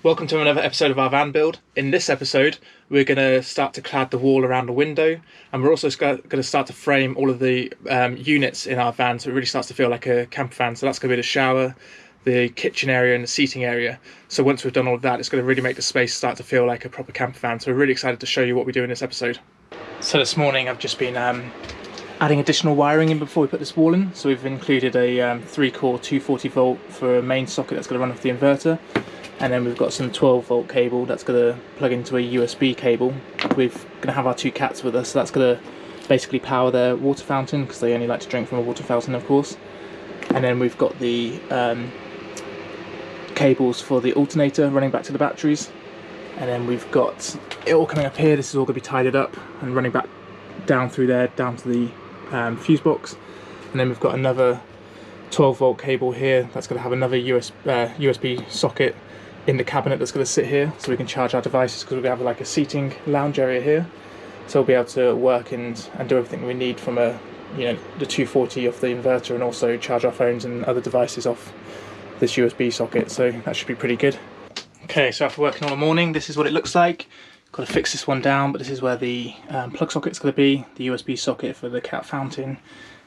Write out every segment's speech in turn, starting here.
Welcome to another episode of our van build. In this episode, we're going to start to clad the wall around the window, and we're also going to start to frame all of the units in our van so it really starts to feel like a camper van. So that's going to be the shower, the kitchen area and the seating area. So once we've done all of that, it's going to really make the space start to feel like a proper camper van. So we're really excited to show you what we do in this episode. So this morning I've just been adding additional wiring in before we put this wall in. So we've included a 3-core 240 volt for a main socket that's going to run off the inverter. And then we've got some 12 volt cable that's going to plug into a USB cable. We're going to have our two cats with us, so that's going to basically power their water fountain because they only like to drink from a water fountain, of course. And then we've got the cables for the alternator running back to the batteries. And then we've got it all coming up here. This is all going to be tidied up and running back down through there, down to the fuse box. And then we've got another 12 volt cable here that's going to have another USB socket in the cabinet that's going to sit here, so we can charge our devices, because we're going to have like a seating lounge area here, so we'll be able to work and do everything we need from the 240 off the inverter, and also charge our phones and other devices off this USB socket. So that should be pretty good. Okay, so after working all the morning, this is what it looks like. Got to fix this one down, but this is where the plug socket's going to be, the USB socket for the cat fountain,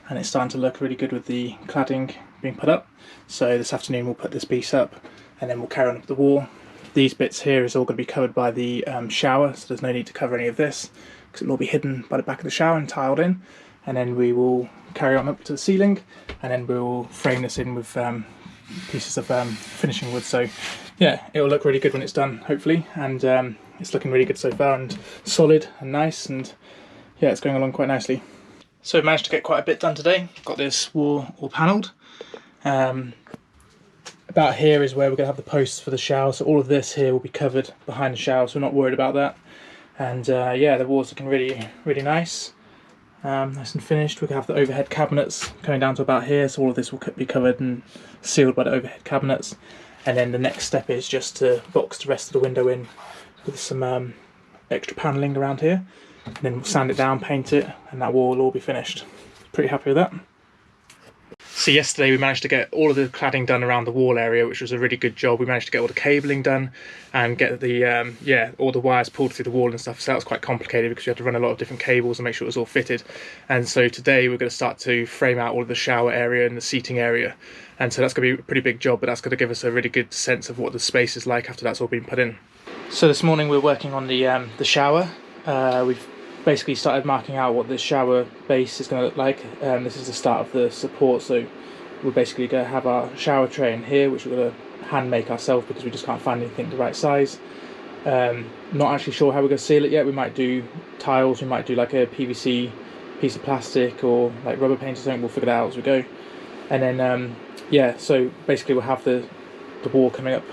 and it's starting to look really good with the cladding being put up. So this afternoon we'll put this piece up, and then we'll carry on up the wall. These bits here is all going to be covered by the shower, so there's no need to cover any of this because it'll all be hidden by the back of the shower and tiled in. And then we will carry on up to the ceiling, and then we'll frame this in with pieces of finishing wood. So yeah, it will look really good when it's done, hopefully, and it's looking really good so far and solid and nice, and yeah, it's going along quite nicely. So we've managed to get quite a bit done today. Got this wall all panelled. About here is where we're going to have the posts for the shower, so all of this here will be covered behind the shower, so we're not worried about that. And yeah, the wall's looking really nice, nice and finished. We're going to have the overhead cabinets going down to about here, so all of this will be covered and sealed by the overhead cabinets. And then the next step is just to box the rest of the window in with some extra panelling around here, and then we'll sand it down, paint it, and that wall will all be finished. Pretty happy with that. So yesterday we managed to get all of the cladding done around the wall area, which was a really good job. We managed to get all the cabling done and get the all the wires pulled through the wall and stuff. So that was quite complicated because we had to run a lot of different cables and make sure it was all fitted. And so today we're going to start to frame out all of the shower area and the seating area. And so that's going to be a pretty big job, but that's going to give us a really good sense of what the space is like after that's all been put in. So this morning we're working on the shower. We've basically started marking out what the shower base is going to look like. This is the start of the support, so we're basically going to have our shower tray in here, which we're going to hand make ourselves because we just can't find anything the right size. Not actually sure how we're going to seal it yet. We might do tiles, we might do like a PVC piece of plastic or like rubber paint or something. We'll figure it out as we go. And then yeah, so basically we'll have the wall coming up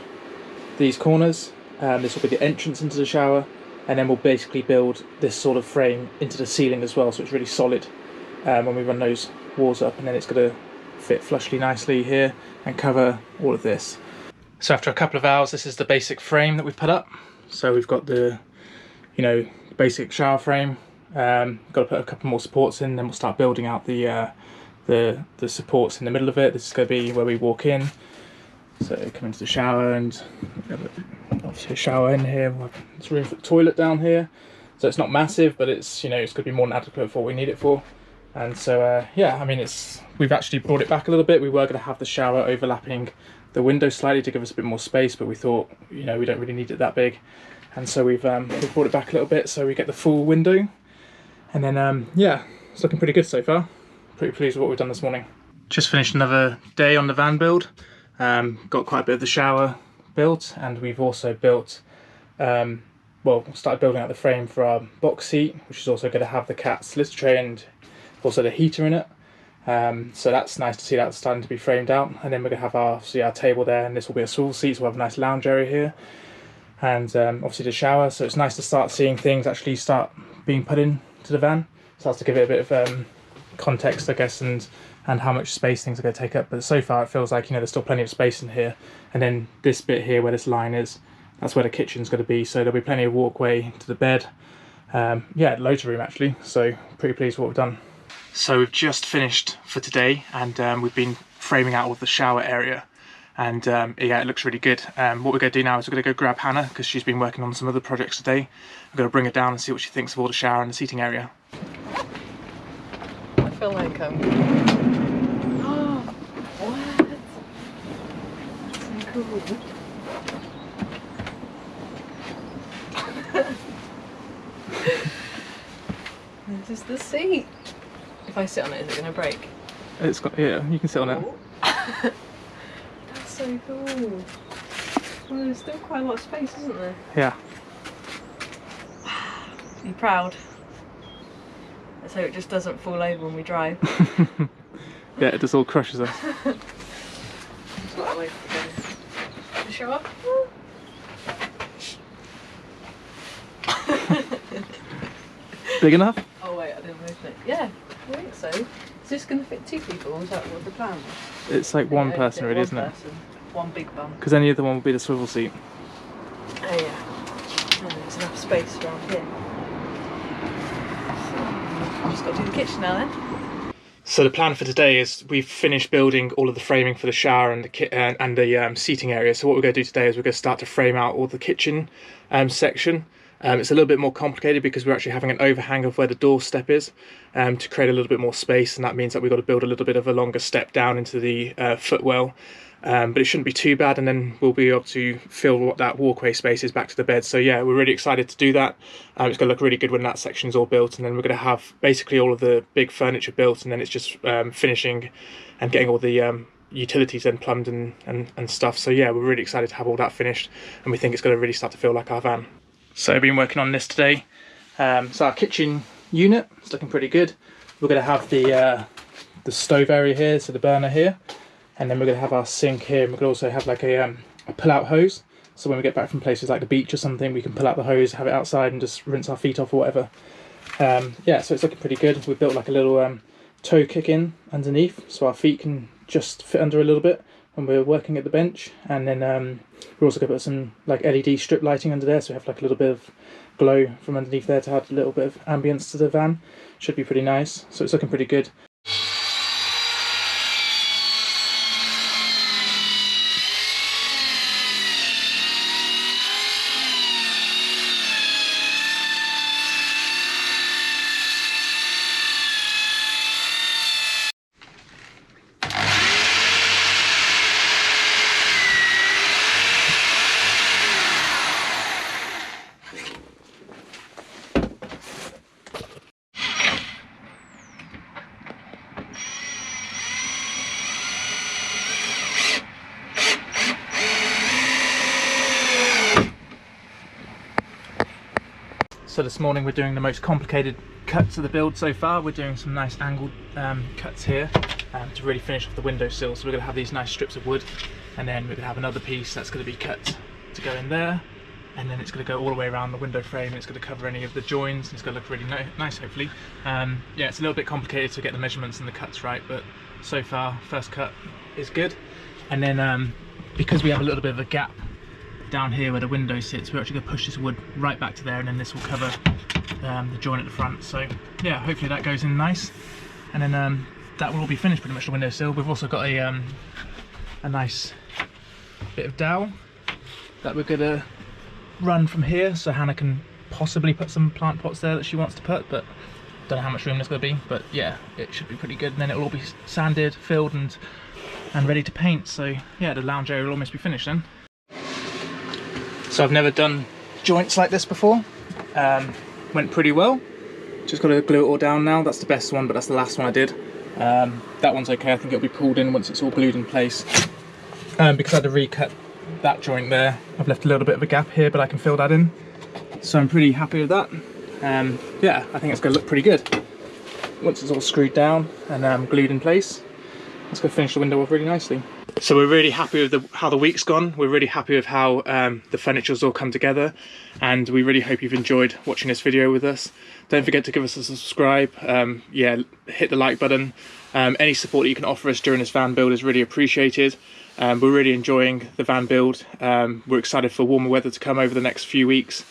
these corners. This will be the entrance into the shower, and then we'll basically build this sort of frame into the ceiling as well, so it's really solid when we run those walls up, and then it's going to fit flushly nicely here and cover all of this. So after a couple of hours, this is the basic frame that we've put up. So we've got the basic shower frame. Got to put a couple more supports in, then we'll start building out the supports in the middle of it. This is going to be where we walk in. So come into the shower, and obviously a shower in here. There's room for the toilet down here, so it's not massive, but it's it's going to be more than adequate for what we need it for. And so yeah, I mean, we've actually brought it back a little bit. We were going to have the shower overlapping the window slightly to give us a bit more space, but we thought we don't really need it that big, and so we've brought it back a little bit so we get the full window. And then yeah, it's looking pretty good so far. Pretty pleased with what we've done this morning. Just finished another day on the van build. Got quite a bit of the shower built, and we've also built started building out the frame for our box seat, which is also going to have the cat's litter tray and also the heater in it. So that's nice to see that starting to be framed out. And then we're going to have our table there, and this will be a swivel seat, so we'll have a nice lounge area here, and obviously the shower. So it's nice to start seeing things actually start being put into the van. Starts to give it a bit of context, I guess, and how much space things are going to take up. But so far it feels like there's still plenty of space in here. And then this bit here where this line is, that's where the kitchen's going to be, so there'll be plenty of walkway to the bed. Yeah, loads of room actually, so pretty pleased with what we've done. So we've just finished for today, and we've been framing out all of the shower area. and yeah, it looks really good. What we're going to do now is we're going to go grab Hannah, because she's been working on some other projects today. We're going to bring her down and see what she thinks of all the shower and the seating area. I feel like what? That's so cool. This is the seat. If I sit on it, is it going to break? It's got, yeah, you can sit on it. That's so cool. Well, there's still quite a lot of space, isn't there? Yeah. Are you proud? Let's hope it just doesn't fall over when we drive. Yeah, it just all crushes us. Just got away from the show up. Big enough? Oh wait, I didn't open it. Yeah, I think so. Is this going to fit 2 people, or is that what the plan was? It's like one person really, isn't it? One big bum. Because any other one will be the swivel seat. Oh yeah. And there's enough space around here. So, I've just got to do the kitchen now then. So the plan for today is we've finished building all of the framing for the shower and the seating area. So what we're going to do today is we're going to start to frame out all the kitchen section. It's a little bit more complicated because we're actually having an overhang of where the doorstep is to create a little bit more space, and that means that we've got to build a little bit of a longer step down into the footwell. But it shouldn't be too bad, and then we'll be able to fill what that walkway space is back to the bed. So yeah, we're really excited to do that. It's going to look really good when that section is all built, and then we're going to have basically all of the big furniture built, and then it's just finishing and getting all the utilities then plumbed and stuff. So yeah, we're really excited to have all that finished, and we think it's going to really start to feel like our van. So I've been working on this today. So our kitchen unit, it's looking pretty good. We're going to have the stove area here, so the burner here, and then we're going to have our sink here, and we're going to also have like a pull-out hose. So when we get back from places like the beach or something, we can pull out the hose, have it outside, and just rinse our feet off or whatever. Yeah, so it's looking pretty good. We've built like a little toe kick-in underneath, so our feet can just fit under a little bit when we're working at the bench. And then we're also going to put some like LED strip lighting under there, so we have like a little bit of glow from underneath there to add a little bit of ambience to the van. Should be pretty nice. So it's looking pretty good. So this morning we're doing the most complicated cuts of the build so far. We're doing some nice angled cuts here to really finish off the windowsill. So we're going to have these nice strips of wood, and then we're going to have another piece that's going to be cut to go in there, and then it's going to go all the way around the window frame, and it's going to cover any of the joins, and it's going to look really nice hopefully. Yeah, it's a little bit complicated to get the measurements and the cuts right, but so far first cut is good. And then because we have a little bit of a gap down here where the window sits, we're actually going to push this wood right back to there, and then this will cover the joint at the front. So yeah, hopefully that goes in nice, and then that will all be finished pretty much, the windowsill. We've also got a nice bit of dowel that we're going to run from here, so Hannah can possibly put some plant pots there that she wants to put, but don't know how much room there's going to be. But yeah, it should be pretty good, and then it'll all be sanded, filled and ready to paint. So yeah, the lounge area will almost be finished then. So I've never done joints like this before. Went pretty well. Just got to glue it all down now. That's the best one, but that's the last one I did. That one's okay. I think it'll be pulled in once it's all glued in place. Because I had to recut that joint there, I've left a little bit of a gap here, but I can fill that in. So I'm pretty happy with that. Yeah, I think it's going to look pretty good. Once it's all screwed down and glued in place, let's go finish the window off really nicely. So we're really happy with how the week's gone. We're really happy with how the furniture's all come together, and we really hope you've enjoyed watching this video with us. Don't forget to give us a subscribe. Yeah, hit the like button. Any support that you can offer us during this van build is really appreciated. We're really enjoying the van build. We're excited for warmer weather to come over the next few weeks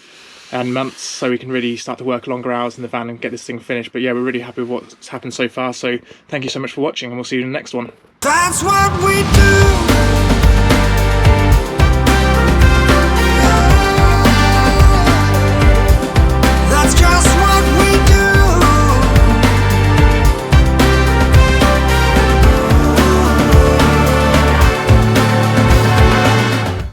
and months, so we can really start to work longer hours in the van and get this thing finished. But yeah, we're really happy with what's happened so far. So thank you so much for watching, and we'll see you in the next one. That's what we do.